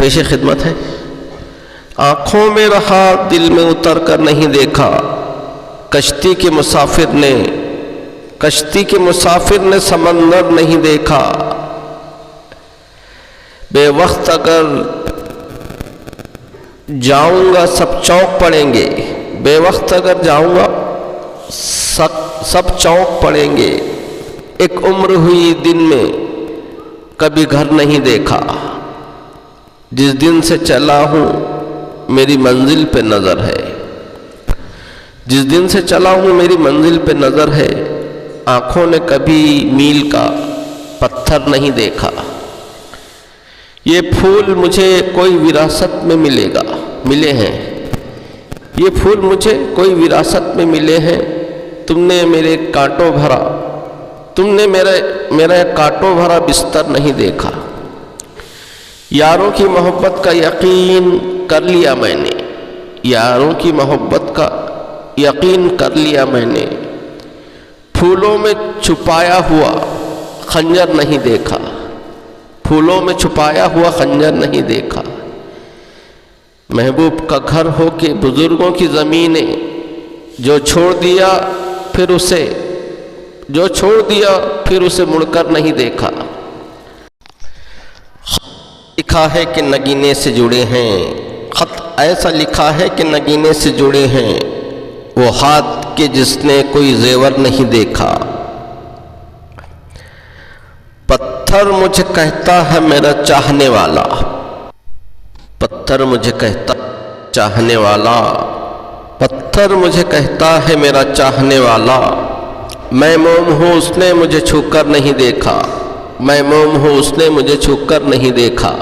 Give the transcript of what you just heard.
پیش خدمت ہے۔ آنکھوں میں رہا دل میں اتر کر نہیں دیکھا، کشتی کے مسافر نے سمندر نہیں دیکھا، بے وقت اگر جاؤں گا سب چونک پڑیں گے، بے وقت اگر جاؤں گا سب چونک پڑیں گے، ایک عمر ہوئی دن میں کبھی گھر نہیں دیکھا، جس دن سے چلا ہوں میری منزل پہ نظر ہے، جس دن سے چلا ہوں میری منزل پہ نظر ہے، آنکھوں نے کبھی میل کا پتھر نہیں دیکھا، یہ پھول مجھے کوئی وراثت میں ملے ہیں، یہ پھول مجھے کوئی وراثت میں ملے ہیں، تم نے میرا کانٹوں بھرا بستر نہیں دیکھا، یاروں کی محبت کا یقین کر لیا میں نے، یاروں کی محبت کا یقین کر لیا میں نے، پھولوں میں چھپایا ہوا خنجر نہیں دیکھا، پھولوں میں چھپایا ہوا خنجر نہیں دیکھا، محبوب کا گھر ہو کے بزرگوں کی زمینیں جو چھوڑ دیا پھر اسے مڑ کر نہیں دیکھا، لکھا ہے کہ نگینے سے جڑے ہیں، خط ایسا لکھا ہے کہ نگینے سے جڑے ہیں، وہ ہاتھ کے جس نے کوئی زیور نہیں دیکھا، پتھر مجھے کہتا ہے میرا چاہنے والا، پتھر مجھے کہتا چاہنے والا، پتھر مجھے کہتا ہے میرا چاہنے والا، میں موم ہوں اس نے مجھے چھو کر نہیں دیکھا، میں موم ہوں اس نے مجھے چھو کر نہیں دیکھا،